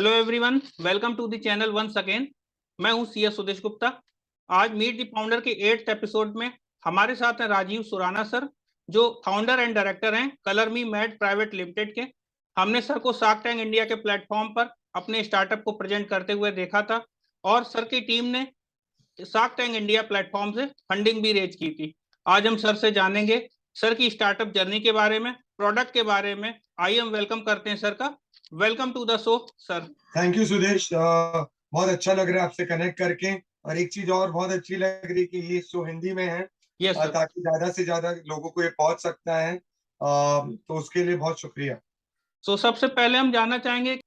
Hello everyone, welcome to the channel once again. मैं हूं CS Sudesh Gupta. आज मीट द फाउंडर के 8th एपिसोड में हमारे साथ हैं राजीव सुराना सर, जो फाउंडर एंड डायरेक्टर हैं कलर मी मैड प्राइवेट लिमिटेड के। हमने सर को शार्क टैंक इंडिया के प्लेटफॉर्म पर अपने स्टार्टअप को प्रेजेंट करते हुए देखा था और सर की टीम ने शार्क टैंक इंडिया प्लेटफॉर्म से फंडिंग भी रेज की थी। आज हम सर से जानेंगे सर की स्टार्टअप जर्नी के बारे में, प्रोडक्ट के बारे में। आइए हम वेलकम करते हैं सर का। Welcome to the show sir. Thank you Sudesh. बहुत अच्छा लग रहा है आपसे कनेक्ट करके। और एक चीज और बहुत अच्छी लग रही है कि ये शो हिंदी में है, यस सर। ताकि ज्यादा से ज्यादा लोगों को ये पहुंच सकता है। तो उसके लिए बहुत शुक्रिया। सबसे पहले हम जानना चाहेंगे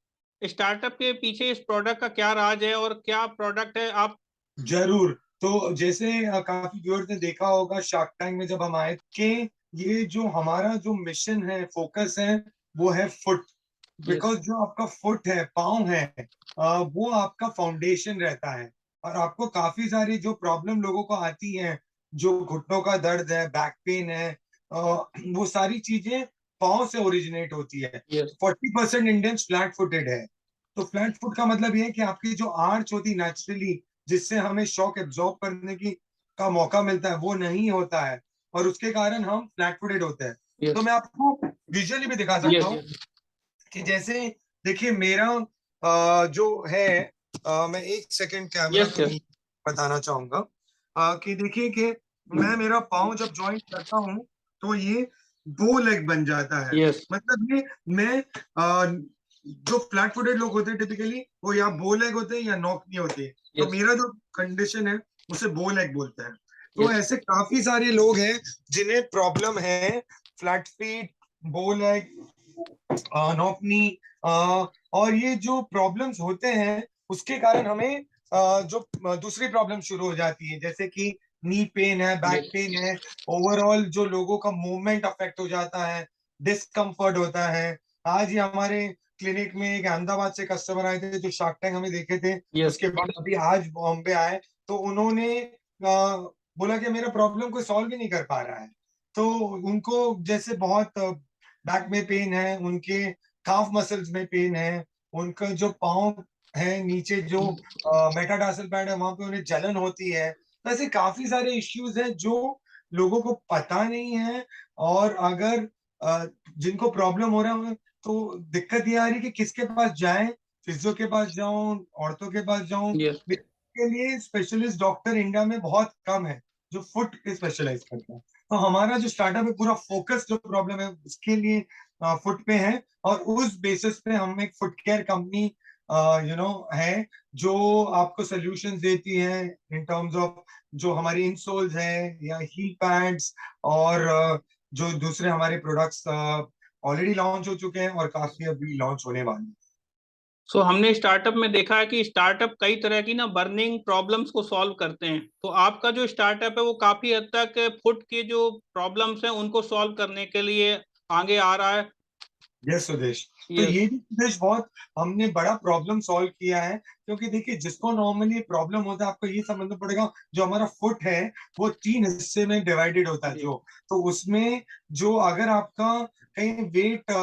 स्टार्टअप के पीछे इस प्रोडक्ट का क्या राज है और क्या प्रोडक्ट है आप। जरूर। तो जैसे काफी व्यूअर्स ने देखा होगा शार्क टैंक में जब हम आए कि ये जो हमारा जो मिशन है, फोकस है, वो है फुट। यस। बिकॉज जो आपका फुट है, पाँव है, वो आपका फाउंडेशन रहता है। और आपको काफी सारी जो प्रॉब्लम लोगों को आती है, जो घुटनों का दर्द है, बैक पेन है, वो सारी चीजें पाँव से ओरिजिनेट होती है। यस। 40% इंडियंस फ्लैट फुटेड है। तो फ्लैट फुट का मतलब ये है कि आपकी जो आर्च होती नेचुरली, जिससे हमें शॉक एब्जॉर्ब करने की का मौका मिलता है, वो नहीं होता है। और उसके कारण हम फ्लैट फुटेड होते हैं। तो यस। मैं आपको विजुअली भी दिखा सकता यस। हूँ यस। कि जैसे देखिए मेरा जो है, मैं एक सेकंड कैमरा यस को सर। नीचे बताना चाहूंगा, कि देखिए कि मैं मेरा पाँव जब ज्वाइंट करता हूँ तो ये बो लेग बन जाता है। यस। मतलब ये मैं जो फ्लैट फुटेड लोग होते हैं टिपिकली, वो या बो लेग होते हैं या नॉक नहीं होते हैं। तो यस। मेरा जो कंडीशन है उसे बो लेग बोलते हैं। तो यस। ऐसे काफी सारे लोग हैं जिन्हें प्रॉब्लम है, फ्लैट फीट, बो लेग, नौकनी, और ये जो प्रॉब्लम्स होते हैं उसके कारण हमें जो दूसरी प्रॉब्लम शुरू हो जाती है, जैसे कि नी पेन है, बैक यस। पेन है, ओवरऑल जो लोगों का मूवमेंट अफेक्ट हो जाता है, डिस्कम्फर्ट होता है। आज ही हमारे क्लिनिक में एक अहमदाबाद से कस्टमर आए थे जो शार्क टैंक हमें देखे थे। यस। उसके बाद अभी आज बॉम्बे आए तो उन्होंने बोला कि मेरा प्रॉब्लम कोई सॉल्व ही नहीं कर पा रहा है। तो उनको जैसे बहुत बैक में पेन है, उनके काफ मसल्स में पेन है, उनका जो पाँव है नीचे जो मेटाटार्सल पैड है वहां पे उन्हें जलन होती है। तो ऐसे काफी सारे इश्यूज हैं जो लोगों को पता नहीं है। और अगर जिनको प्रॉब्लम हो रहा है तो दिक्कत ये आ रही है कि किसके पास जाएं, फिजियो के पास जाऊं, औरतों के पास जाऊं। यस। के लिए स्पेशलिस्ट डॉक्टर इंडिया में बहुत कम है जो फुट पे स्पेशलाइज करता है। तो हमारा जो स्टार्टअप है पूरा फोकस जो प्रॉब्लम है उसके लिए फुट पे है। और उस बेसिस पे हम एक फुट केयर कंपनी है जो आपको सॉल्यूशंस देती है इन टर्म्स ऑफ जो हमारी इंसोल्स है या हील पैड्स, और जो दूसरे हमारे प्रोडक्ट्स ऑलरेडी लॉन्च हो चुके हैं और काफी अभी लॉन्च होने वाले हैं। हमने स्टार्टअप में देखा है कि स्टार्टअप कई तरह की ना बर्निंग प्रॉब्लम्स को सॉल्व करते हैं। तो आपका जो स्टार्टअप है वो काफी हद तक फुट के जो प्रॉब्लम्स हैं उनको सॉल्व करने के लिए आगे आ रहा है। यस सुदेश। तो यस। ये भी सुदेश बहुत हमने बड़ा प्रॉब्लम सॉल्व किया है, क्योंकि देखिए जिसको नॉर्मली प्रॉब्लम होता है, आपको ये समझना पड़ेगा जो हमारा फुट है वो 3 हिस्से में डिवाइडेड होता है। जी। जो तो उसमें जो अगर आपका कहीं वेट,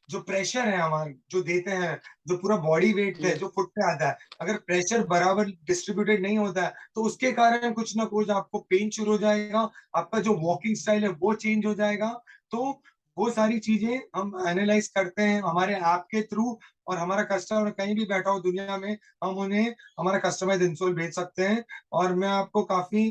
जो प्रेशर है हमारे जो देते हैं, जो पूरा बॉडी वेट है यस। जो फुट पे आता है, अगर प्रेशर बराबर डिस्ट्रीब्यूटेड नहीं होता है तो उसके कारण कुछ ना कुछ आपको पेन शुरू हो जाएगा, आपका जो वॉकिंग स्टाइल है वो चेंज हो जाएगा। तो वो सारी चीजें हम एनालाइज करते हैं हमारे ऐप के थ्रू। और हमारा कस्टमर कहीं भी बैठा हो दुनिया में, हम उन्हें हमारा कस्टमाइज इंसोल भेज सकते हैं। और मैं आपको काफी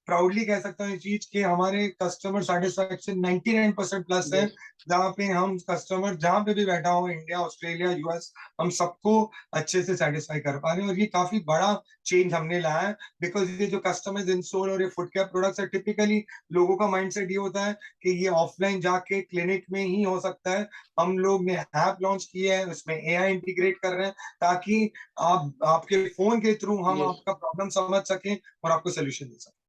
प्राउडली कह सकता हूँ ये चीज कि हमारे कस्टमर सेटिस्फेक्शन 99% प्लस है। यस। जहाँ पे हम कस्टमर जहाँ पे भी बैठा हो, इंडिया, ऑस्ट्रेलिया, यूएस, हम सबको अच्छे से सेटिस्फाई कर पा रहे हैं। और ये काफी बड़ा चेंज हमने लाया है, बिकॉज ये जो कस्टमाइज इंसोल और ये फुटकेयर प्रोडक्ट्स है, टिपिकली लोगों का माइंडसेट ये होता है कि ये ऑफलाइन जाके क्लिनिक में ही हो सकता है। हम लोग ने ऐप लॉन्च किया है, उसमें एआई इंटीग्रेट कर रहे हैं ताकि आप आपके फोन के थ्रू हम यस। आपका प्रॉब्लम समझ सकें और आपको सोल्यूशन दे सकें।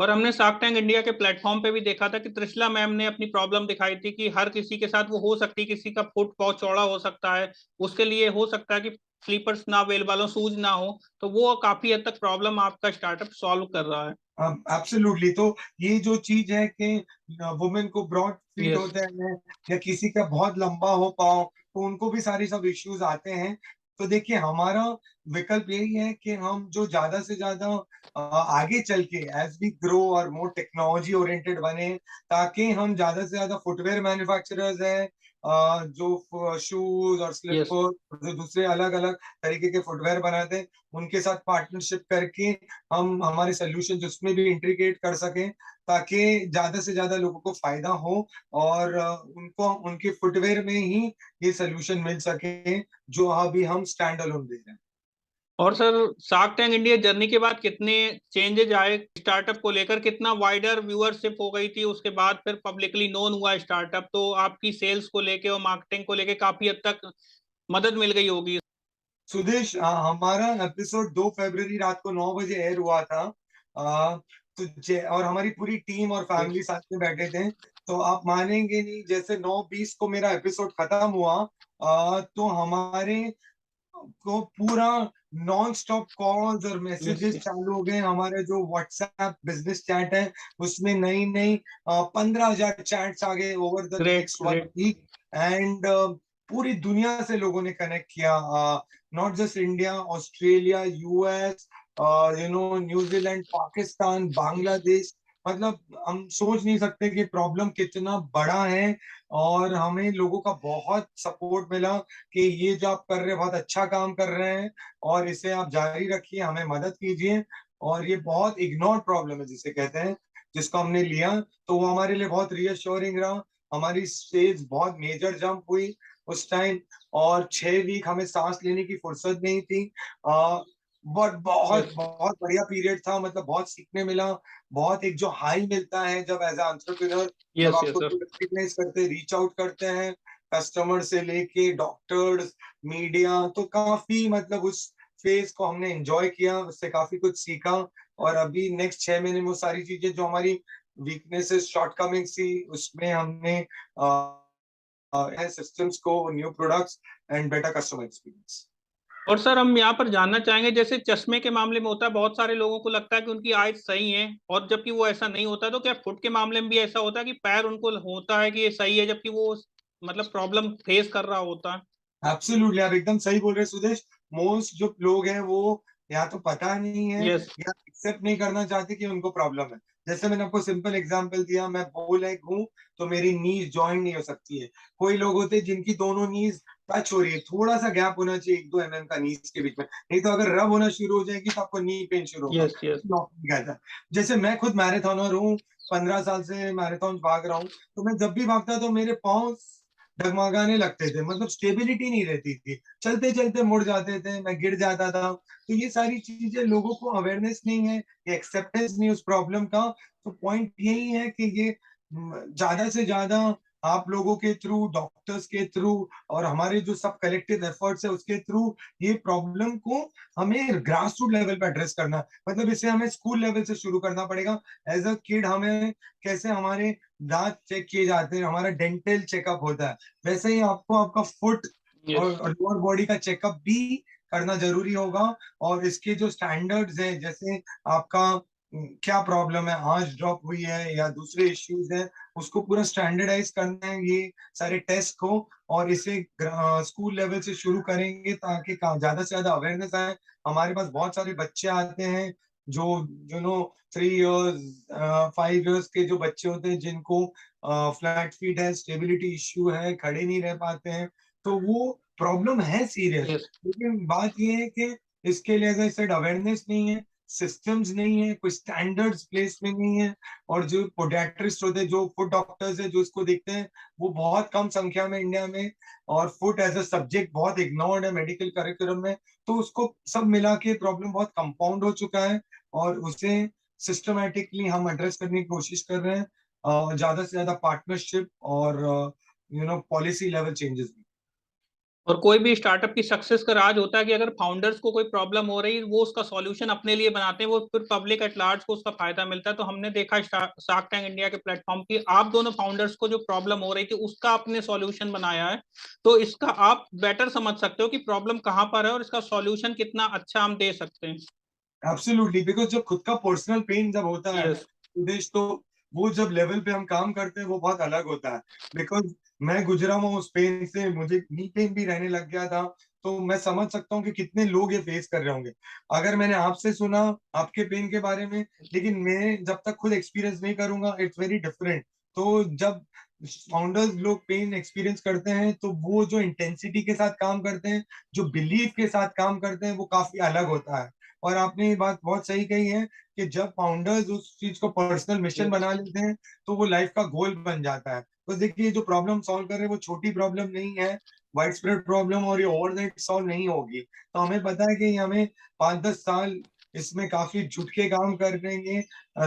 और हमने शार्क टैंक इंडिया के प्लेटफॉर्म पे भी देखा था कि त्रिशला मैम ने अपनी प्रॉब्लम दिखाई थी कि हर किसी के साथ वो हो सकती है, किसी का फुट बहुत चौड़ा हो सकता है, उसके लिए हो सकता है कि स्लीपर्स ना अवेलेबल हो, शूज ना हो, तो वो काफी हद तक प्रॉब्लम आपका स्टार्टअप सॉल्व कर रहा है। एब्सोल्युटली। तो ये जो चीज है कि वुमेन को ब्रॉड फीट यस। होते हैं या किसी का बहुत लंबा हो पाओ, तो उनको भी सारी सब इश्यूज आते हैं। तो देखिए, हमारा विकल्प यही है कि हम जो ज्यादा से ज्यादा आगे चल के एज वी ग्रो और मोर टेक्नोलॉजी ओरिएंटेड बने, ताकि हम ज्यादा से ज्यादा फुटवेयर मैन्युफैक्चरर्स हैं, जो शूज और यस। स्लीपर, जो दूसरे अलग अलग तरीके के फुटवेयर बनाते हैं, उनके साथ पार्टनरशिप करके हम हमारे सोल्यूशन उसमें भी इंटीग्रेट कर सकें, ताकि ज्यादा से ज्यादा लोगों को फायदा हो और उनको उनके फुटवेयर में ही ये सोल्यूशन मिल सके जो अभी हम स्टैंड अलोन दे रहे हैं। और sir, shark tank India journey के बाद कितने चेंजेस आए स्टार्टअप को लेकर, कितना वाइडर व्यूअरशिप हो गई थी, उसके बाद फिर पब्लिकली नोन हुआ स्टार्टअप, तो आपकी सेल्स को लेके और मार्केटिंग को लेके काफी हद तक मदद मिल गई होगी। सुदेश, हमारा एपिसोड 2 फरवरी रात को 9 बजे एयर हुआ था। तो और हमारी पूरी टीम और यस। फैमिली साथ में बैठे थे। तो आप मानेंगे नहीं, जैसे 9:20 को मेरा एपिसोड खत्म हुआ, तो हमारे को पूरा नॉन स्टॉप कॉल्स और यस। मैसेजेस चालू हो गए। हमारे जो व्हाट्सएप बिजनेस चैट है, उसमें नई नई 15,000 चैट्स आ गए over the great next one great. Week. And पूरी दुनिया से लोगों ने कनेक्ट किया, not just India, Australia, US, New Zealand, Pakistan, Bangladesh. मतलब हम सोच नहीं सकते कि प्रॉब्लम कितना बड़ा है। और हमें लोगों का बहुत सपोर्ट मिला कि ये जो आप कर रहे हैं बहुत अच्छा काम कर रहे हैं, और इसे आप जारी रखिए, हमें मदद कीजिए। और ये बहुत इग्नोर्ड प्रॉब्लम है जिसे कहते हैं, जिसको हमने लिया, तो वो हमारे लिए बहुत रीअश्योरिंग रहा। हमारी स्टेज बहुत मेजर जंप हुई उस टाइम, और 6 वीक हमें सांस लेने की फुर्सत नहीं थी। बट बहुत यस। बहुत बढ़िया पीरियड था, मतलब बहुत सीखने मिला। बहुत एक जो हाई मिलता है जब एज एंटरप्रेन्योर, जब यस। आपको यस सर। रिकग्नाइज करते, रीच आउट करते हैं, कस्टमर से लेके डॉक्टर्स, मीडिया, तो काफी मतलब उस फेज को हमने एंजॉय किया, उससे काफी कुछ सीखा। और अभी नेक्स्ट 6 महीने में वो सारी चीजें जो हमारी वीकनेसेस, शॉर्टकमिंग्स थी, उसमें हमने सिस्टम्स को, new products and better customer experience. और सर, हम यहाँ पर जानना चाहेंगे, जैसे चश्मे के मामले में होता है, बहुत सारे लोगों को लगता है कि उनकी आइज सही है, और जबकि वो ऐसा नहीं होता, तो क्या फुट के मामले में भी ऐसा होता है कि पैर उनको होता है कि ये सही है, जबकि वो मतलब प्रॉब्लम फेस कर रहा होता है? एब्सोल्युटली, आप एकदम सही बोल रहे हैं सुदेश। मोस्ट जो लोग हैं वो या तो पता नहीं है यस। या एक्सेप्ट नहीं करना चाहते कि उनको प्रॉब्लम है। जैसे मैंने आपको सिंपल एग्जांपल दिया, मैं बो लेग हूँ, तो मेरी नीज जॉइंट नहीं हो सकती है। कोई लोग होते हैं जिनकी दोनों नीज टच हो रही है, थोड़ा सा गैप होना चाहिए 1-2 mm का नीज के बीच में, नहीं तो अगर रब होना शुरू हो जाएगी तो आपको नी पेन शुरू होगा। यस। यस। कहता है, जैसे मैं खुद मैराथनर हूँ, 15 साल से मैराथन भाग रहा हूँ, तो मैं जब भी भागता तो मेरे पाँव डगमगाने लगते थे, मतलब स्टेबिलिटी नहीं रहती थी, चलते चलते मुड़ जाते थे, मैं गिर जाता था। तो ये सारी चीजें, लोगों को अवेयरनेस नहीं है, ये एक्सेप्टेंस नहीं उस प्रॉब्लम का। तो पॉइंट यही है कि ये ज्यादा से ज्यादा आप लोगों के थ्रू, डॉक्टर्स के थ्रू, और हमारे जो सब कलेक्टिव एफर्ट्स है उसके थ्रू, ये प्रॉब्लम को हमें ग्रास रूट लेवल पे एड्रेस करना है। मतलब इसे हमें स्कूल लेवल से शुरू करना पड़ेगा। एज अ किड हमें कैसे हमारे दांत चेक किए जाते हैं, हमारा डेंटल चेकअप होता है, वैसे ही आपको आपका फुट यस। और लोअर बॉडी का चेकअप भी करना जरूरी होगा। और इसके जो स्टैंडर्ड्स हैं, जैसे आपका क्या प्रॉब्लम है, आंच ड्रॉप हुई है या दूसरे इश्यूज हैं, उसको पूरा स्टैंडर्डाइज करना है ये सारे टेस्ट को। और इसे स्कूल लेवल से शुरू करेंगे ताकि ज्यादा से ज्यादा अवेयरनेस आए। हमारे पास बहुत सारे बच्चे आते हैं जो 3 इयर्स 5 इयर्स के जो बच्चे होते हैं, जिनको फ्लैट फीट है, स्टेबिलिटी इश्यू है, खड़े नहीं रह पाते हैं। तो वो प्रॉब्लम है सीरियस। यस। लेकिन बात ये है कि इसके लिए, एज आई सेड, अवेयरनेस नहीं है, सिस्टम्स नहीं है, कोई स्टैंडर्ड्स प्लेस में नहीं है। और जो पोडियाट्रिस्ट होते हैं, जो फुट डॉक्टर्स है जो इसको देखते हैं, वो बहुत कम संख्या में इंडिया में। और फुट एज अ सब्जेक्ट बहुत इग्नोर्ड है मेडिकल करिकुलम में। तो उसको सब मिला के प्रॉब्लम बहुत कंपाउंड हो चुका है, और उसे सिस्टमेटिकली हम एड्रेस करने की कोशिश कर रहे हैं, ज्यादा से ज्यादा पार्टनरशिप और पॉलिसी लेवल चेंजेस भी। और कोई भी स्टार्टअप की सक्सेस का राज होता है कि अगर फाउंडर्स को कोई प्रॉब्लम हो रही है, वो उसका सॉल्यूशन अपने लिए बनाते हैं, वो फिर पब्लिक एट लार्ज को उसका फायदा मिलता है। तो हमने देखा शार्क टैंक इंडिया के प्लेटफॉर्म की, आप दोनों फाउंडर्स को जो प्रॉब्लम हो रही थी उसका आपने सॉल्यूशन बनाया है। तो इसका आप बेटर समझ सकते हो कि प्रॉब्लम कहाँ पर है और इसका सॉल्यूशन कितना अच्छा हम दे सकते हैं। एब्सोल्युटली, बिकॉज जब खुद का पर्सनल पेन जब होता है यस। उदेश, तो वो जब लेवल पे हम काम करते हैं वो बहुत अलग होता है। बिकॉज मैं गुजरा हूँ उस पेन से, मुझे नी पेन भी रहने लग गया था। तो मैं समझ सकता हूँ कि कितने लोग ये फेस कर रहे होंगे। अगर मैंने आपसे सुना आपके पेन के बारे में, लेकिन मैं जब तक खुद एक्सपीरियंस नहीं करूंगा इट्स वेरी डिफरेंट। तो जब फाउंडर्स लोग पेन एक्सपीरियंस करते हैं तो वो जो इंटेंसिटी के साथ काम करते हैं, जो बिलीफ के साथ काम करते हैं, वो काफी अलग होता है। और आपने ये बात बहुत सही कही है कि जब फाउंडर्स उस चीज को पर्सनल मिशन यस। बना लेते हैं तो वो लाइफ का गोल बन जाता है। तो देखिए, जो प्रॉब्लम सॉल्व कर रहे हैं वो छोटी प्रॉब्लम नहीं है, वाइड स्प्रेड प्रॉब्लम, और ये ओवरनाइट सॉल्व नहीं होगी। तो हमें पता है कि हमें 5-10 साल इसमें काफी जुट के काम करेंगे,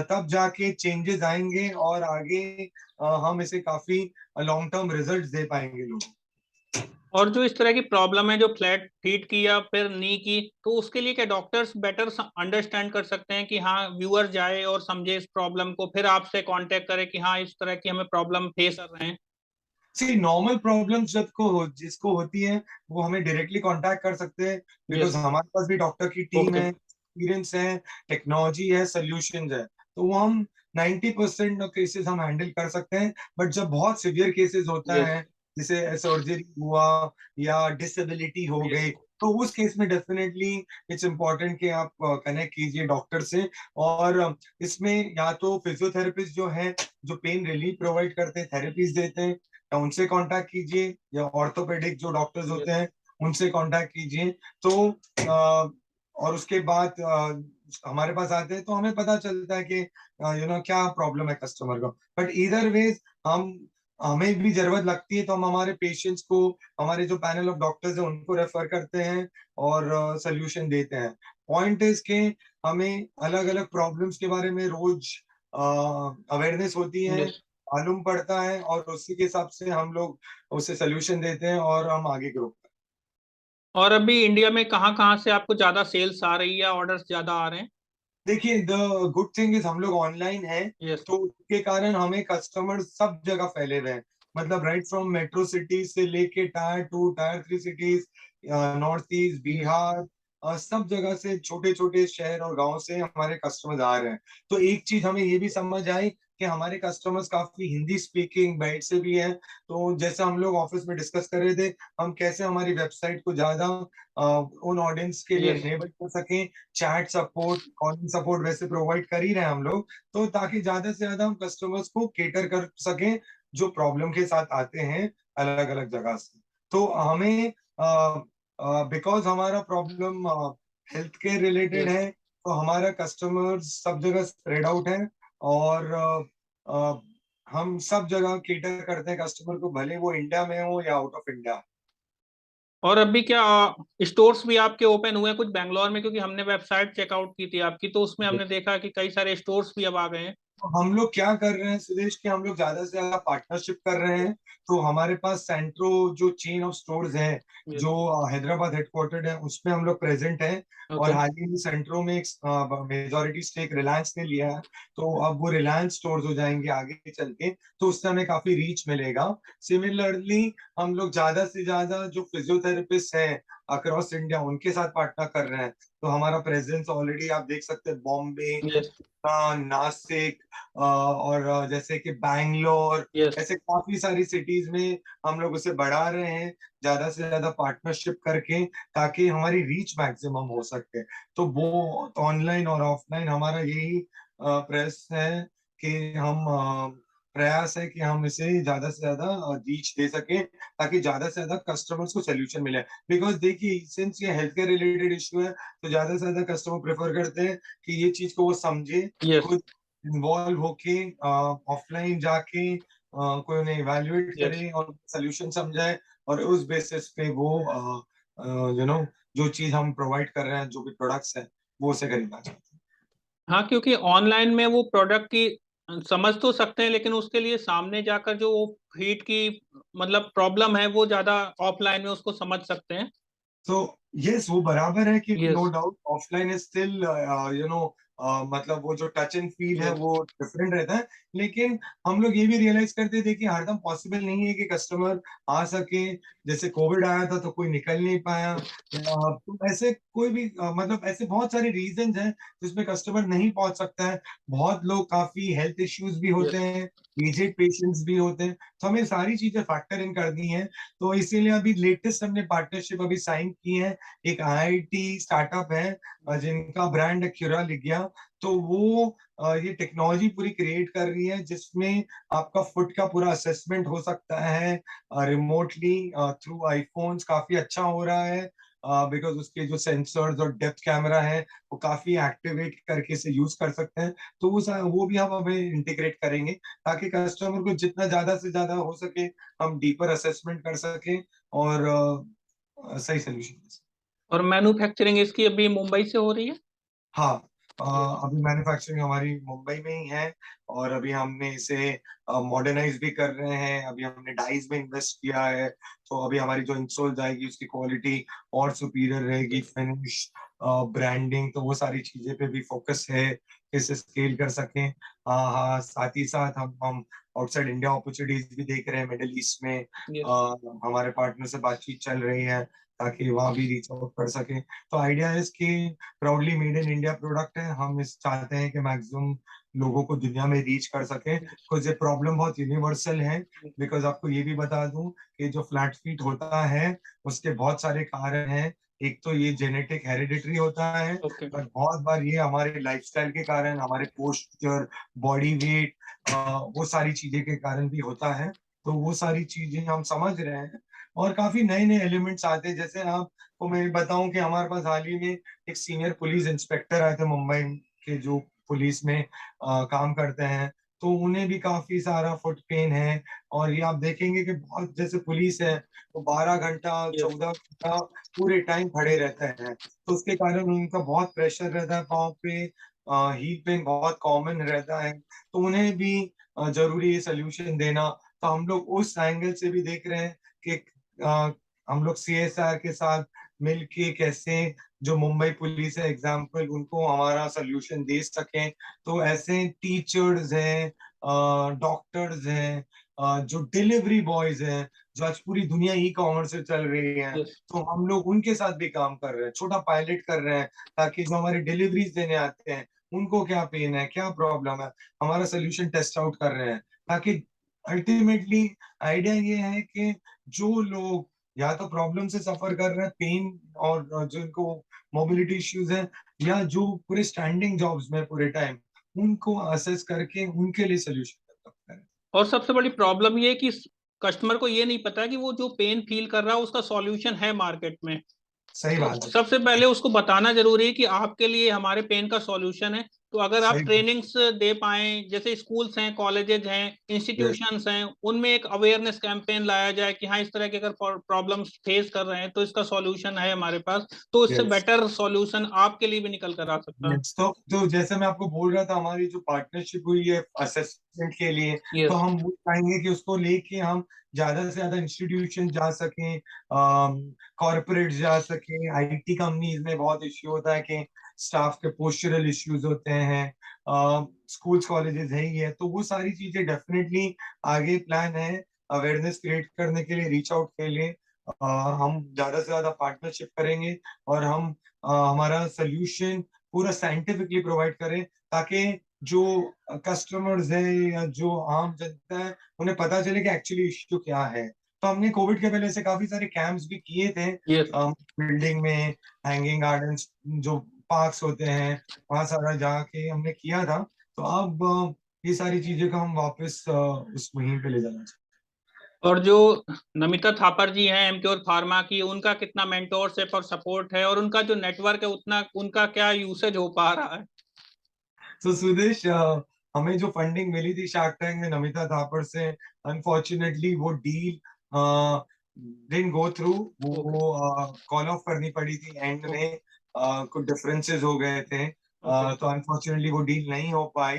तब जाके चेंजेस आएंगे और आगे हम इसे काफी लॉन्ग टर्म रिजल्ट्स दे पाएंगे लोगों। और जो इस तरह की प्रॉब्लम है, जो फ्लैट फीट की या फिर नी की, तो उसके लिए क्या डॉक्टर्स बेटर अंडरस्टैंड कर सकते हैं कि हाँ व्यूअर जाए और समझे इस प्रॉब्लम को, फिर आपसे कांटेक्ट करे कि हाँ इस तरह की हमें प्रॉब्लम फेस कर रहे हैं? सी नॉर्मल प्रॉब्लम्स जिसको होती है वो हमें डायरेक्टली कांटेक्ट कर सकते हैं। Because yes. हमारे पास भी डॉक्टर की टीम ओके। है, एक्सपीरियंस है, टेक्नोलॉजी है, सोल्यूशंस है। तो वो हम 90% केसेस हम हैंडल कर सकते हैं। बट जब बहुत सिवियर केसेस होता यस। है, जैसे सर्जरी हुआ या डिसेबिलिटी हो यस। गई, तो उस केस में डेफिनेटली इट्स इम्पोर्टेंट कि आप कनेक्ट कीजिए डॉक्टर से। और इसमें या तो फिजियोथेरेपिस्ट जो है, जो पेन रिलीफ प्रोवाइड करते हैं, थेरेपीज देते हैं, या उनसे कांटेक्ट कीजिए, या ऑर्थोपेडिक जो डॉक्टर्स होते यस। हैं उनसे कांटेक्ट कीजिए। तो और उसके बाद हमारे पास आते हैं तो हमें पता चलता है कि क्या प्रॉब्लम है कस्टमर को। बट इधर वेज हम हमें भी जरूरत लगती है तो हम हमारे पेशेंट्स को, हमारे जो पैनल ऑफ डॉक्टर्स है उनको रेफर करते हैं और सोल्यूशन देते हैं। पॉइंट इज के हमें अलग अलग प्रॉब्लम्स के बारे में रोज अवेयरनेस होती है, यस। मालूम पड़ता है, और उसी के हिसाब से हम लोग उसे सोल्यूशन देते हैं और हम आगे ग्रो करते और अभी इंडिया में कहाँ कहाँ से आपको ज्यादा सेल्स आ रही है, ऑर्डर्स ज्यादा आ रहे हैं? हैं। देखिए, द गुड थिंग इज हम लोग ऑनलाइन हैं, यस। तो उसके कारण हमें कस्टमर सब जगह फैले हुए हैं। मतलब राइट फ्रॉम मेट्रो सिटीज से लेके tyre 2 tyre 3 cities, north east, yes. Bihar, सब जगह से, छोटे छोटे शहर और गांव से हमारे कस्टमर्स आ रहे हैं। तो एक चीज हमें ये भी समझ आई कि हमारे कस्टमर्स काफी हिंदी स्पीकिंग बैठ से भी हैं। तो जैसे हम लोग ऑफिस में डिस्कस कर रहे थे, हम कैसे हमारी वेबसाइट को ज्यादा उन ऑडियंस के लिए यस। इनेबल कर सकें। चैट सपोर्ट, कॉलिंग सपोर्ट वैसे प्रोवाइड कर ही रहे हैं हम लोग, तो ताकि ज्यादा से ज्यादा हम कस्टमर्स को केटर कर सकें जो प्रॉब्लम के साथ आते हैं अलग अलग जगह से। तो हमें बिकॉज हमारा problem health care related yes. है, तो हमारा कस्टमर्स सब जगह स्प्रेड आउट है। और हम सब जगह केटर करते हैं कस्टमर को, भले वो इंडिया में हो या आउट ऑफ इंडिया। और अभी क्या स्टोर्स भी आपके ओपन हुए हैं कुछ बैंगलोर में? क्योंकि हमने वेबसाइट चेकआउट की थी आपकी, तो उसमें हमने देखा कि कई सारे स्टोर्स भी अब आ गए हैं। तो हम लोग क्या कर रहे हैं सुदेश, कि हम लोग ज्यादा से ज्यादा पार्टनरशिप कर रहे हैं। तो हमारे पास सेंट्रो जो चेन ऑफ स्टोर्स है, यस। जो हैदराबाद हेडक्वार्टर्ड है, उसमें हम लोग प्रेजेंट हैं। और ओके। हाल ही में सेंट्रो में एक मेजोरिटी स्टेक रिलायंस ने लिया है। तो अब वो रिलायंस स्टोर्स हो जाएंगे आगे चल के, तो उससे हमें काफी रीच मिलेगा। सिमिलरली हम लोग ज्यादा से ज्यादा जो फिजियोथेरेपिस्ट हैं अक्रॉस इंडिया, उनके साथ पार्टनर कर रहे हैं। तो हमारा प्रेजेंस ऑलरेडी आप देख सकते हैं, बॉम्बे, यस। नासिक, और जैसे कि बैंगलोर, यस। ऐसे काफी सारी सिटीज में हम लोग उसे बढ़ा रहे हैं, ज्यादा से ज्यादा पार्टनरशिप करके, ताकि हमारी रीच मैक्सिमम हो सके। तो वो ऑनलाइन और ऑफलाइन हमारा यही प्रयास है कि हम प्रयास है कि हम इसे ज्यादा से ज्यादा रीच दे सके, ताकि ज्यादा से ज्यादा कस्टमर्स को सोल्यूशन मिले। बिकॉज देखिए, सिंस ये हेल्थ केयर रिलेटेड इशू है, तो ज्यादा से ज्यादा कस्टमर प्रेफर करते हैं कि ये चीज को वो समझे, यस। खुद इन्वॉल्व होके, ऑफलाइन जाके कोई उन्हें इवेल्युएट यस। करे और सोल्यूशन समझाए, और उस बेसिस पे वो यू नो जो चीज हम प्रोवाइड कर रहे हैं, जो भी प्रोडक्ट्स हैं, वो उसे खरीदना चाहते हैं। हाँ, क्योंकि ऑनलाइन में वो प्रोडक्ट की समझ तो सकते हैं, लेकिन उसके लिए सामने जाकर जो हीट की मतलब प्रॉब्लम है वो ज्यादा ऑफलाइन में उसको समझ सकते हैं। तो यस, वो बराबर है कि no yes. Doubt offline is still you know मतलब वो जो टच एंड फील है यस। वो डिफरेंट रहता है। लेकिन हम लोग ये भी रियलाइज करते थे कि हरदम पॉसिबल नहीं है कि कस्टमर आ सके। जैसे कोविड आया था तो कोई निकल नहीं पाया, तो ऐसे कोई भी मतलब ऐसे बहुत सारे रीजन हैं जिसमें कस्टमर नहीं पहुंच सकता है। बहुत लोग काफी हेल्थ इश्यूज भी होते यस। हैं, एजेड पेशेंट्स भी होते हैं, तो हमें सारी चीजें फैक्टर इन करनी है। तो इसीलिए अभी लेटेस्ट हमने पार्टनरशिप अभी साइन की है। एक आईआईटी स्टार्टअप है जिनका ब्रांड है क्यूरालिगिया। तो वो ये टेक्नोलॉजी पूरी क्रिएट कर रही है जिसमें आपका फुट का पूरा असेसमेंट हो सकता है रिमोटली थ्रू आईफोन्स। काफी अच्छा हो रहा है बिकॉज उसके जो सेंसर्स और डेप्थ कैमरा है वो काफी एक्टिवेट करके इसे यूज कर सकते हैं। तो वो भी हम अभी इंटीग्रेट करेंगे ताकि कस्टमर को जितना ज्यादा से ज्यादा हो सके हम डीपर असेसमेंट कर सके और सही सोल्यूशन दे सके। और मैन्युफैक्चरिंग इसकी अभी मुंबई से हो रही है। हाँ, यस। अभी मैन्युफैक्चरिंग हमारी मुंबई में ही है और अभी हमने इसे मॉडर्नाइज भी कर रहे हैं। अभी हमने डाइज में इन्वेस्ट किया है, तो अभी हमारी जो इंसोल जाएगी उसकी क्वालिटी और सुपीरियर रहेगी, फिनिश, ब्रांडिंग, तो वो सारी चीजें पे भी फोकस है कि इसे स्केल कर सकें। हाँ हाँ, साथ ही साथ हम आउटसाइड इंडिया अपॉर्चुनिटीज भी देख रहे हैं मिडिल ईस्ट में। यस। हमारे पार्टनर से बातचीत चल रही है ताकि वहां भी रीच आउट कर सके। तो आइडिया है इसकी proudly made in India product है। हम इस चाहते हैं कि मैक्सिमम लोगों को दुनिया में रीच कर सके, बिकॉज ये प्रॉब्लम बहुत यूनिवर्सल है। बिकॉज आपको ये भी बता दूं कि जो फ्लैट फीट होता है उसके बहुत सारे कारण हैं। एक तो ये जेनेटिक हेरिडिटरी होता है, ओके। पर बहुत बार ये हमारे लाइफस्टाइल के कारण, हमारे पोस्चर, बॉडी वेट, वो सारी चीजें के कारण भी होता है। तो वो सारी चीजें हम समझ रहे हैं और काफी नए नए एलिमेंट्स आते हैं। जैसे आपको मैं बताऊं कि हमारे पास हाल ही में एक सीनियर पुलिस इंस्पेक्टर आए थे मुंबई के, जो पुलिस में काम करते हैं। तो उन्हें भी काफी सारा फुट पेन है। और ये आप देखेंगे कि बहुत, जैसे पुलिस है तो 12 घंटा, यस। 14 घंटा पूरे टाइम खड़े रहते हैं, तो उसके कारण उनका बहुत प्रेशर रहता है पाँव पे। हील पेन बहुत कॉमन रहता है, तो उन्हें भी जरूरी है सोल्यूशन देना। तो हम लोग उस एंगल से भी देख रहे हैं कि अ, हम लोग सीएसआर के साथ मिलके कैसे जो मुंबई पुलिस है एग्जाम्पल, उनको हमारा सोल्यूशन दे सकें। तो ऐसे टीचर्स हैं, डॉक्टर्स हैं, जो डिलीवरी बॉयज हैं, जो आज पूरी दुनिया ई कॉमर्स से चल रही है, यस। तो हम लोग उनके साथ भी काम कर रहे हैं, छोटा पायलट कर रहे हैं, ताकि जो हमारे डिलीवरीज देने आते हैं उनको क्या पेन है, क्या प्रॉब्लम है, हमारा सोल्यूशन टेस्ट आउट कर रहे हैं। ताकि अल्टीमेटली आइडिया ये है कि जो लोग या तो प्रॉब्लम से सफर कर रहे हैं, पेन, और जिनको मोबिलिटी इश्यूज है, या जो पूरे स्टैंडिंग जॉब्स में पूरे टाइम, उनको असेस करके उनके लिए सोल्यूशन डेवलप करें। और सबसे बड़ी प्रॉब्लम ये है कि कस्टमर को ये नहीं पता कि वो जो पेन फील कर रहा है उसका सॉल्यूशन है मार्केट में। सही तो बात है। सबसे पहले उसको बताना जरूरी है कि आपके लिए हमारे पेन का सॉल्यूशन है। तो अगर आप सही बात। ट्रेनिंग्स दे पाएं, जैसे स्कूल्स हैं, कॉलेजेस हैं, यस। इंस्टीट्यूशंस हैं, उनमें एक अवेयरनेस कैंपेन लाया जाए कि हाँ, इस तरह के अगर प्रॉब्लम्स फेस कर रहे हैं तो इसका सॉल्यूशन है हमारे पास, तो इससे यस। बेटर सॉल्यूशन आपके लिए भी निकल कर आ सकता है। यस, तो जैसे मैं आपको बोल रहा था, हमारी जो पार्टनरशिप हुई है असेसमेंट के लिए, तो यस। हम वो चाहेंगे कि उसको लेके हम ज्यादा से ज्यादा इंस्टीट्यूशन जा सकें, कॉर्पोरेट जा सकें। आईटी कंपनीज में बहुत इश्यू होता है कि स्टाफ के पोस्चरल इश्यूज होते हैं। स्कूल्स कॉलेजेस है ही है, तो वो सारी चीजें डेफिनेटली आगे प्लान है अवेयरनेस क्रिएट करने के लिए, रीच आउट के लिए। हम ज्यादा से ज्यादा पार्टनरशिप करेंगे और हम हमारा सोल्यूशन पूरा साइंटिफिकली प्रोवाइड करें, ताकि जो कस्टमर्स है या जो आम जनता है उन्हें पता चले कि एक्चुअली इश्यू क्या है। तो हमने कोविड के पहले से काफी सारे कैंप्स भी किए थे यस। बिल्डिंग में, हैंगिंग गार्डन्स, जो पार्क्स होते हैं, वहां सारा जाके हमने किया था। तो अब ये सारी चीजें को हम वापस उस मुहिम पे ले जाना चाहिए। और जो नमिता थापर जी हैं एमक्योर फार्मा की, उनका कितना मेंटोरशिप और सपोर्ट है, और उनका जो नेटवर्क है उतना उनका क्या यूसेज हो पा रहा है। तो सुदेश, हमें जो फंडिंग मिली थी शार्क टैंक में नमिता थापर से, अनफॉर्चुनेटली वो deal didn't go through. Okay. वो कॉल ऑफ करनी पड़ी थी एंड ओके। में। कुछ डिफरेंसेस हो गए थे। तो अनफॉर्चुनेटली वो डील नहीं हो पाई,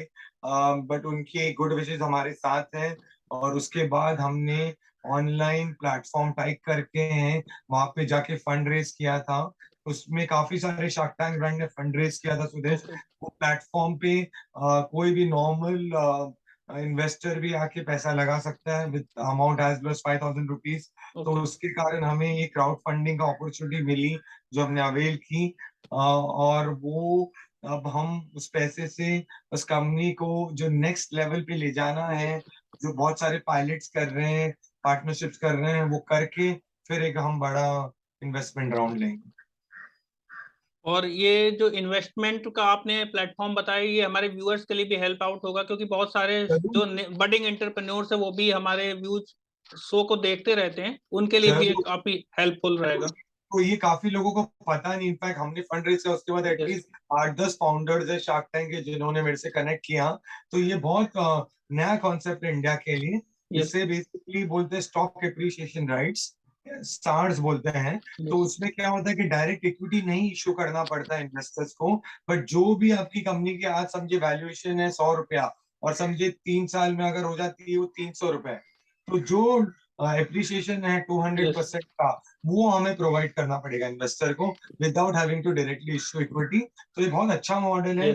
बट उनके गुड विशेस हमारे साथ हैं। और उसके बाद हमने ऑनलाइन प्लेटफॉर्म टाइप करके हैं, वहां पे जाके फंड रेज किया था। उसमें काफी सारे शार्क टैंक ब्रांड ने फंड रेज किया था सुदेश। वो प्लेटफॉर्म पे कोई भी नॉर्मल इन्वेस्टर भी आके पैसा लगा सकता है with amount as well 5,000 rupees. तो उसके कारण हमें ये क्राउड फंडिंग का अपॉर्चुनिटी मिली, जो हमने अवेल की। और वो अब हम उस पैसे से उस कंपनी को जो नेक्स्ट लेवल पे ले जाना है, जो बहुत सारे पायलट्स कर रहे हैं, पार्टनरशिप्स कर रहे हैं, वो करके फिर एक हम बड़ा इन्वेस्टमेंट राउंड लेंगे। और ये जो इन्वेस्टमेंट का आपने प्लेटफॉर्म बताया, ये हमारे व्यूअर्स के लिए भी हेल्प आउट होगा, क्योंकि बहुत सारे जो बडिंग एंटरप्रेन्योर्स है वो भी हमारे व्यूज शो को देखते रहते हैं, उनके लिए भी काफी हेल्पफुल रहेगा। तो ये काफी लोगों को पता नहीं। इनफैक्ट हमने फंड रेज किया, उसके बाद एटलीस्ट 8-10 फाउंडर्स है शार्क टैंक के जिन्होंने मेरे से कनेक्ट किया। तो ये बहुत नया कॉन्सेप्ट है इंडिया के लिए। इसे बेसिकली बोलते हैं स्टॉक एप्रिसिएशन राइट्स, स्टार्स बोलते हैं। तो उसमें क्या होता है कि डायरेक्ट इक्विटी नहीं इशू करना पड़ता है इन्वेस्टर्स को, बट जो भी आपकी कंपनी की आज समझे वैल्यूएशन है 100 रुपया, और समझे 3 साल में अगर हो जाती है वो 300 रुपए, तो जो एप्रिसिएशन है 200% का, वो हमें प्रोवाइड करना पड़ेगा इन्वेस्टर को without having to directly issue equity. तो ये बहुत अच्छा मॉडल है।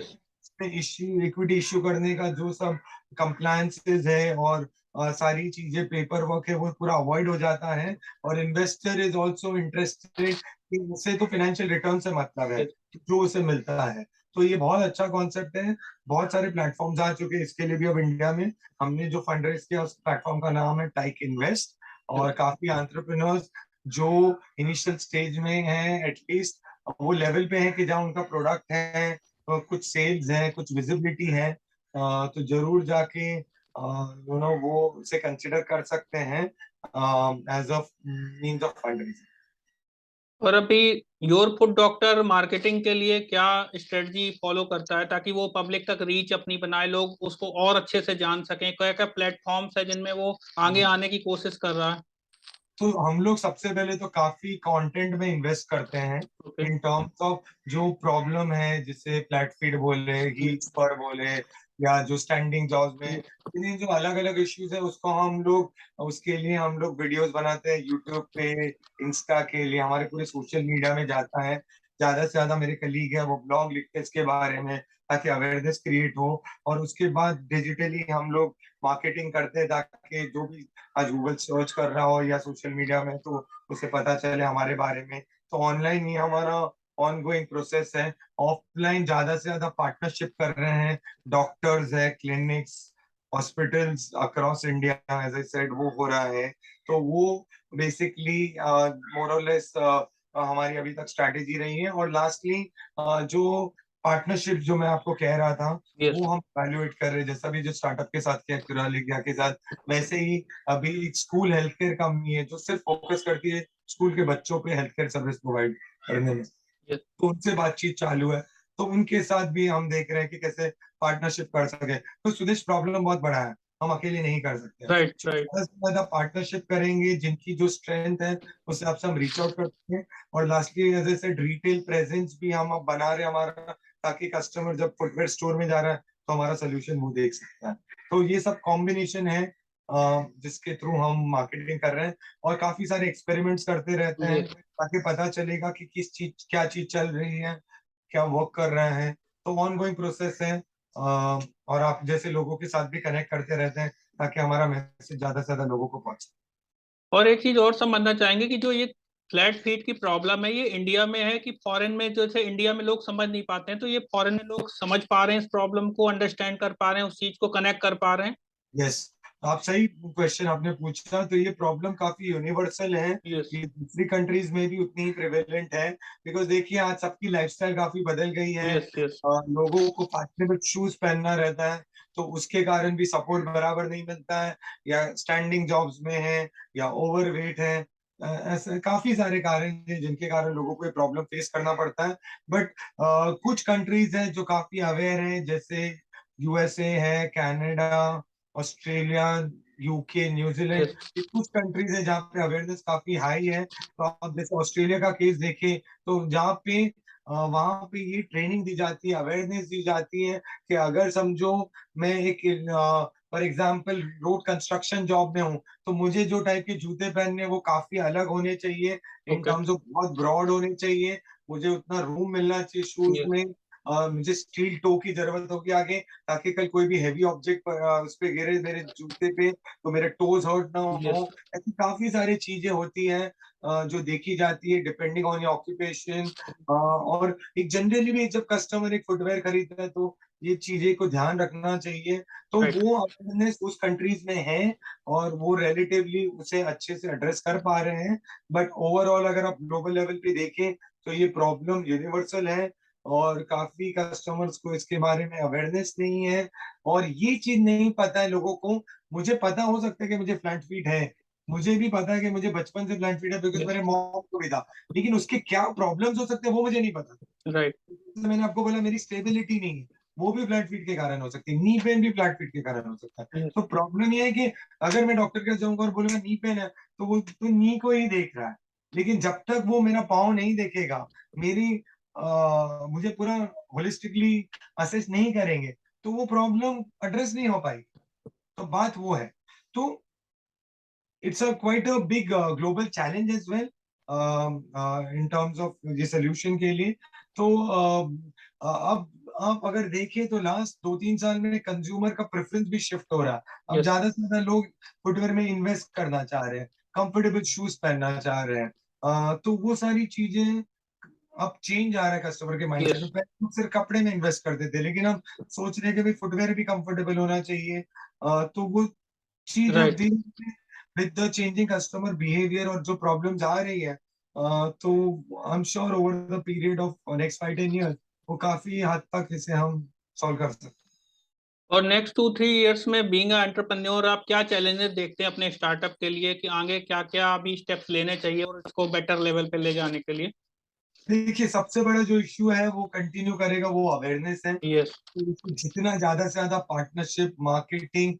इश्यू इक्विटी इश्यू करने का जो सब कंप्लायंसेस है और सारी चीजें पेपर वर्क है, वो पूरा अवॉइड हो जाता है। और इन्वेस्टर इज ऑल्सो इंटरेस्टेड कि उसे तो फाइनेंशियल रिटर्न से मतलब है जो उसे मिलता है। तो ये बहुत अच्छा कॉन्सेप्ट है। बहुत सारे प्लेटफॉर्म्स आ चुके हैं इसके लिए भी अब इंडिया में। हमने जो फंड रेज किया उस प्लेटफॉर्म का नाम है टाइक इन्वेस्ट। और काफी एंटरप्रेन्योर्स जो इनिशियल स्टेज में हैं, एटलीस्ट वो लेवल पे है कि जहाँ उनका प्रोडक्ट है, कुछ सेल्स है, कुछ विजिबिलिटी है, तो जरूर जाके वो उसे कंसिडर कर सकते हैं as a means of fund raising. और अभी योर फूड डॉक्टर मार्केटिंग के लिए क्या स्ट्रेटजी फॉलो करता है, ताकि वो पब्लिक तक रीच अपनी बनाए, लोग उसको और अच्छे से जान सकें? क्या क्या प्लेटफॉर्म्स है जिनमें वो आगे आने की कोशिश कर रहा है? तो हम लोग सबसे पहले तो काफी कंटेंट में इन्वेस्ट करते हैं इन टर्म्स ऑफ जो प्रॉब्लम है, जिसे फ्लैट फीट बोले, हीट स्पर बोले, या जो स्टैंडिंग जॉब्स में इन्हें जो अलग अलग इश्यूज है, उसको हम लोग उसके लिए हम लोग वीडियोस बनाते हैं यूट्यूब पे, इंस्टा के लिए हमारे पूरे सोशल मीडिया में जाता है। ज्यादा से ज्यादा मेरे कलीग है वो ब्लॉग लिखते हैं इसके बारे में, ताकि अवेयरनेस क्रिएट हो। और उसके बाद डिजिटली हम लोग मार्केटिंग करते हैं, ताकि जो भी आज गूगल सर्च कर रहा हो या सोशल मीडिया में, तो उसे पता चले हमारे बारे में। तो ऑनलाइन ही हमारा ऑनगोइंग प्रोसेस है। ऑफलाइन ज्यादा से ज्यादा पार्टनरशिप कर रहे हैं, डॉक्टर्स है, clinics, hospitals across India, as I said, वो हो रहा है। तो वो बेसिकली मोर और लेस हमारी अभी तक स्ट्रैटेजी रही है। और लास्टली जो पार्टनरशिप जो मैं आपको कह रहा था, वो हम वैल्यूएट कर रहे हैं, जैसा भी जो स्टार्टअप के साथ किया क्यूरालिया के साथ, वैसे ही अभी एक स्कूल हेल्थ केयर कंपनी है जो सिर्फ फोकस करती है स्कूल के बच्चों पे हेल्थ केयर सर्विस प्रोवाइड करने में। तो उनसे बातचीत चालू है। तो उनके साथ भी हम देख रहे हैं कि कैसे पार्टनरशिप कर सके। तो सुदेश, प्रॉब्लम बहुत बड़ा है, हम अकेले नहीं कर सकते। ज्यादा से ज्यादा पार्टनरशिप करेंगे, जिनकी जो स्ट्रेंथ है उस हिसाब से हम रीच आउट करते हैं। और lastly as I said, retail presence भी हम अब बना रहे हैं हमारा, ताकि कस्टमर जब फुटवेयर स्टोर में जा रहा है तो हमारा सोल्यूशन वो देख सकता है। तो ये सब कॉम्बिनेशन है जिसके थ्रू हम मार्केटिंग कर रहे हैं। और काफी सारे एक्सपेरिमेंट्स करते रहते हैं, ताकि पता चलेगा कि किस चीज क्या चीज चल रही है, क्या वर्क कर रहा है। तो ऑन गोइंग प्रोसेस है। और आप जैसे लोगों के साथ भी कनेक्ट करते रहते हैं, ताकि हमारा मैसेज ज्यादा से ज्यादा लोगों को पहुंचे। और एक चीज और समझना चाहेंगे कि जो ये फ्लैट फीट की प्रॉब्लम है, ये इंडिया में है कि फॉरेन में? जैसे इंडिया में लोग समझ नहीं पाते हैं, तो ये फॉरेन में लोग समझ पा रहे हैं इस प्रॉब्लम को, अंडरस्टैंड कर पा रहे हैं, उस चीज को कनेक्ट कर पा रहे हैं? यस, आप सही क्वेश्चन आपने पूछा। तो ये प्रॉब्लम काफी यूनिवर्सल है, ये दूसरी कंट्रीज में भी उतनी ही प्रिवेलेंट है। बिकॉज देखिए, आज सबकी लाइफस्टाइल काफी बदल गई है। लोगों को फैशनेबल शूज पहनना रहता है, तो उसके कारण भी सपोर्ट बराबर नहीं मिलता है, या स्टैंडिंग जॉब्स में है, या ओवरवेट है। ऐसे काफी सारे कारण हैं जिनके कारण लोगों को ये प्रॉब्लम फेस करना पड़ता है। बट कुछ कंट्रीज हैं जो काफी अवेयर हैं, जैसे यूएसए है, कनाडा, ऑस्ट्रेलिया, यूके, न्यूजीलैंड। कुछ कंट्रीज है जहाँ पे अवेयरनेस काफी हाई है। तो आप जैसे ऑस्ट्रेलिया का केस देखें, तो जहाँ पे वहां पे ये ट्रेनिंग दी जाती है, अवेयरनेस दी जाती है कि अगर समझो मैं एक for example road construction job में हूँ, तो मुझे जो टाइप के जूते पहनने वो काफी अलग होने चाहिए, इन ओके। टर्म्स ऑफ बहुत ब्रॉड होने चाहिए, मुझे उतना रूम मिलना चाहिए शूज यस। में, मुझे स्टील टो की जरूरत होगी आगे, ताकि कल कोई भी हैवी ऑब्जेक्ट उस पे गिरे मेरे जूते पे तो मेरे टोज हर्ट ना यस। हो। ऐसी काफी सारी चीजें होती हैं जो देखी जाती है डिपेंडिंग ऑन योर ऑक्यूपेशन। और एक जनरली भी जब कस्टमर एक फुटवेयर खरीदता है तो ये चीजें को ध्यान रखना चाहिए। तो राइट। वो अवेयरनेस उस कंट्रीज में है और वो रिलेटिवली उसे अच्छे से एड्रेस कर पा रहे हैं। बट ओवरऑल अगर आप ग्लोबल लेवल पे देखें तो ये प्रॉब्लम यूनिवर्सल है और काफी कस्टमर्स को इसके बारे में अवेयरनेस नहीं है और ये चीज नहीं पता है लोगों को। मुझे पता हो सकता है कि मुझे फ्लैट फीट है, मुझे भी पता है कि मुझे बचपन से फ्लैट फीट है बिकॉज यस। मेरे मॉम को भी था, लेकिन उसके क्या प्रॉब्लम्स हो सकते हैं वो मुझे नहीं पता। राइट। जैसे मैंने आपको बोला मेरी स्टेबिलिटी नहीं है, वो भी फ्लैट फीट के कारण हो सकती है, नी पेन भी फ्लैट फीट के कारण हो सकता है। यस। तो प्रॉब्लम ये है कि अगर मैं डॉक्टर के पास जाऊंगा और बोलूंगा नी पेन है तो वो तो नी को ही देख रहा है, लेकिन जब तक वो मेरा पाँव नहीं देखेगा, मेरी मुझे पूरा होलिस्टिकली असेस नहीं करेंगे तो वो प्रॉब्लम एड्रेस नहीं हो पाएगी। तो बात वो है। तो it's a quite a big global challenge as well in terms of ये solution के लिए। तो अब आप अगर देखें तो लास्ट 2-3 साल में कंज्यूमर का प्रेफरेंस भी शिफ्ट हो रहा है। अब यस। ज्यादा से ज्यादा लोग फुटवेयर में इन्वेस्ट करना चाह रहे हैं, कंफर्टेबल शूज पहनना चाह रहे हैं। तो वो सारी चीजें अब चेंज आ रहा है कस्टमर के माइंडसेट यस। में। पहले लोग सिर्फ कपड़े में इन्वेस्ट करते थे, लेकिन अब सोच रहे हैं कि भाई फुटवेयर भी कंफर्टेबल होना चाहिए। तो वो चीज अब राइट। धीरे with the changing customer behaviour और जो प्रॉब्लम्स आ रही है, तो I am sure over the period of next 5-10 years वो काफी हद तक इसे हम सॉल्व कर सकते और नेक्स्ट 2-3 इयर्स में बीइंग अ एंटरप्रेन्योर आप क्या चैलेंजेस देखते हैं अपने स्टार्टअप के लिए कि आगे क्या क्या अभी स्टेप्स लेने चाहिए और इसको बेटर लेवल पे ले जाने के लिए? हैं। देखिए सबसे बड़ा जो इश्यू है वो कंटिन्यू करेगा, वो अवेयरनेस है। यस। तो इसको जितना ज्यादा से ज्यादा पार्टनरशिप मार्केटिंग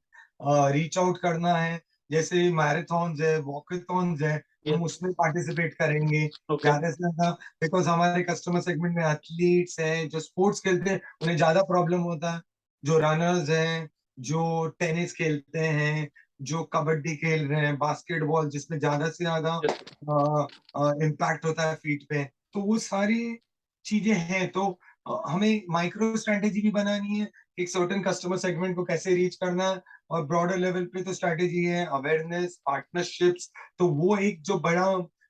रीच आउट करना है, जैसे मैराथॉन्स है वॉकेथॉन्स है, यस। हम उसमें पार्टिसिपेट करेंगे ओके। ज्यादा से ज्यादा। बिकॉज हमारे कस्टमर सेगमेंट में एथलीट्स हैं जो स्पोर्ट्स खेलते हैं, उन्हें ज्यादा प्रॉब्लम होता है। जो रनर्स हैं, जो टेनिस खेलते हैं, जो कबड्डी खेल रहे हैं, बास्केटबॉल जिसमें ज्यादा से ज्यादा यस। इम्पैक्ट होता है फीट पे, तो वो सारी चीजें हैं। तो हमें माइक्रो स्ट्रेटेजी भी बनानी है, एक सर्टेन कस्टमर सेगमेंट को कैसे रीच करना है, और ब्रॉडर लेवल पे तो स्ट्रेटेजी है अवेयरनेस पार्टनरशिप्स। तो वो एक जो बड़ा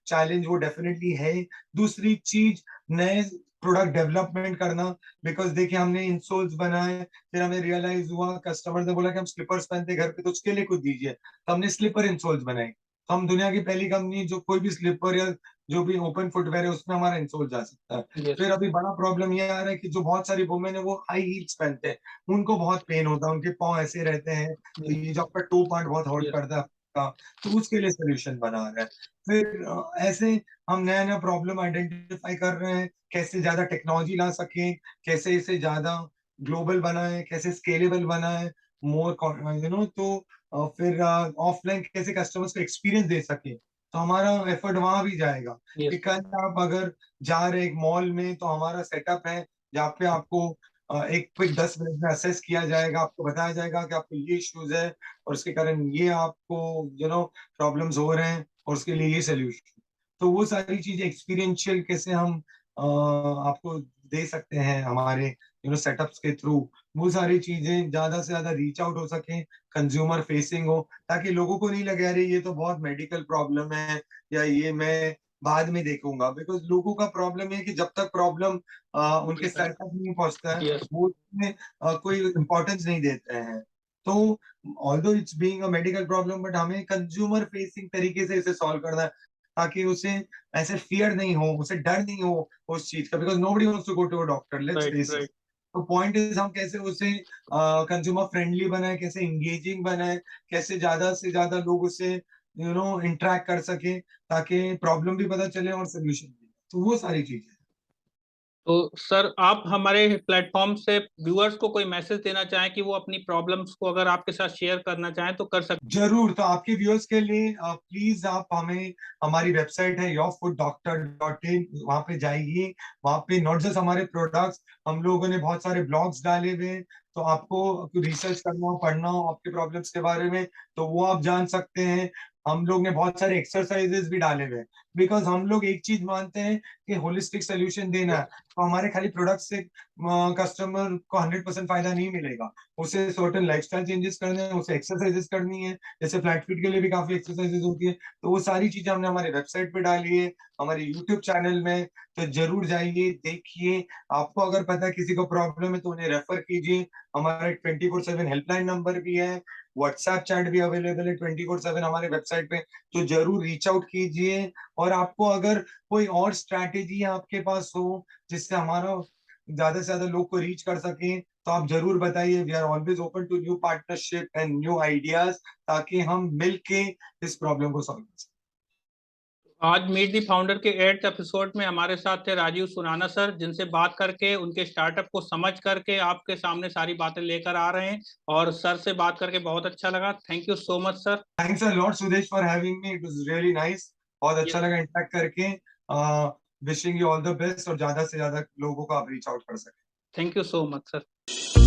चैलेंज वो डेफिनेटली है। दूसरी चीज नए प्रोडक्ट डेवलपमेंट करना। बिकॉज देखिए हमने इंसोल्स बनाए, फिर हमें रियलाइज हुआ, कस्टमर ने बोला कि हम स्लीपर्स पहनते घर पे तो उसके लिए कुछ दीजिए, तो हमने स्लीपर इंसोल्स बनाए। तो हम दुनिया की पहली कंपनी जो कोई भी स्लीपर या जो भी ओपन फुटवेयर है उसमें हमारा इंसोल जा सकता है। यस। फिर अभी बड़ा प्रॉब्लम ये आ रहा है कि जो बहुत सारी वुमेन है वो हाई हील्स पहनते हैं, उनको बहुत पेन होता है, उनके पाँव ऐसे रहते हैं, तो ये जो आपका टो पॉइंट बहुत हर्ट यस। करता है आपका, तो उसके लिए सोल्यूशन बना रहा है। फिर ऐसे हम नया नया प्रॉब्लम आइडेंटिफाई कर रहे हैं, कैसे ज्यादा टेक्नोलॉजी ला सकें, कैसे इसे ज्यादा ग्लोबल बनाए, कैसे स्केलेबल बनाए, मोर तो फिर ऑफलाइन कैसे कस्टमर्स को एक्सपीरियंस दे सके। तो हमारा एफर्ट वहां भी जाएगा कि यस। कल आप अगर जा रहे एक मॉल में तो हमारा सेटअप है जहाँ पे आपको एक क्विक 10 मिनट में असेस किया जाएगा, आपको बताया जाएगा कि आपको ये इश्यूज है और उसके कारण ये आपको प्रॉब्लम्स हो रहे हैं और उसके लिए ये सोल्यूशन। तो वो सारी चीजें एक्सपीरियंशियल कैसे हम आपको दे सकते हैं हमारे सेटअप्स के थ्रू, वो सारी चीजें ज्यादा से ज्यादा रीच आउट हो सके, कंज्यूमर फेसिंग हो, ताकि लोगों को नहीं लगे अरे ये तो बहुत मेडिकल प्रॉब्लम है या ये मैं बाद में देखूंगा। बिकॉज लोगों का प्रॉब्लम है कि जब तक प्रॉब्लम उनके सर तक नहीं पहुंचता है यस। वो उसमें कोई इम्पोर्टेंस नहीं देते हैं। तो although it's being a medical problem but हमें कंज्यूमर फेसिंग तरीके से इसे सॉल्व करना है, ताकि उसे ऐसे फियर नहीं हो, उसे डर नहीं हो उस चीज का। Because nobody wants to go to a doctor, let's right. Face it. Right. तो पॉइंट इज हम कैसे उसे कंज्यूमर फ्रेंडली बनाए, कैसे इंगेजिंग बनाए, कैसे ज्यादा से ज्यादा लोग उसे इंटरेक्ट कर सके, ताकि प्रॉब्लम भी पता चले और सोल्यूशन भी। तो वो सारी चीजें तो सर आप हमारे प्लेटफॉर्म से व्यूअर्स को कोई मैसेज देना चाहें कि वो अपनी प्रॉब्लम्स को अगर आपके साथ शेयर करना चाहें तो कर सकते जरूर। तो आपके व्यूअर्स के लिए प्लीज आप हमें, हमारी वेबसाइट है yourfooddoctor.in, वहां पे जाइए। वहां पे नॉट जस्ट हमारे प्रोडक्ट्स, हम लोगों ने बहुत सारे ब्लॉग्स डाले हुए हैं। तो आपको रिसर्च करना हो, पढ़ना हो आपके प्रॉब्लम्स के बारे में, तो वो आप जान सकते हैं। हम लोग ने बहुत सारे एक्सरसाइजेस भी डाले हुए हैं, बिकॉज हम लोग एक चीज मानते हैं कि होलिस्टिक सोल्यूशन देना है। तो हमारे खाली प्रोडक्ट से कस्टमर को 100% फायदा नहीं मिलेगा। उसे सर्टेन लाइफस्टाइल चेंजेस करने हैं, उसे एक्सरसाइजेस करनी है, जैसे फ्लैट फीट के लिए भी काफी एक्सरसाइजेस होती है। तो वो सारी चीजें हमने हमारे वेबसाइट पे डाली है, हमारे यूट्यूब चैनल में। तो जरूर जाइए, देखिए। आपको अगर पता है किसी को प्रॉब्लम है तो उन्हें रेफर कीजिए। हमारा 24/7 हेल्पलाइन नंबर भी है, व्हाट्सएप चैट भी अवेलेबल है 24/7 हमारे वेबसाइट पे। तो जरूर रीच आउट कीजिए। और आपको अगर कोई और स्ट्रैटेजी आपके पास हो जिससे हमारा ज्यादा से ज्यादा लोग को रीच कर सके, तो आप जरूर बताइए। We are always open to new partnership and new ideas, ताकि हम मिलके इस प्रॉब्लम को सॉल्व कर सकें। आज मीट दी फाउंडर के 8th एपिसोड में हमारे साथ थे राजीव सुराना सर, जिनसे बात करके उनके स्टार्टअप को समझ करके आपके सामने सारी बातें लेकर आ रहे हैं। और सर से बात करके बहुत अच्छा लगा। Thank you so much sir. Thanks a lot Sudesh for having me, it was really nice. बहुत अच्छा लगा इंटरेक्ट करके। Wishing you all the best, और ज्यादा से ज्यादा लोगों को आप रीच आउट कर सकें। Thank you so much sir.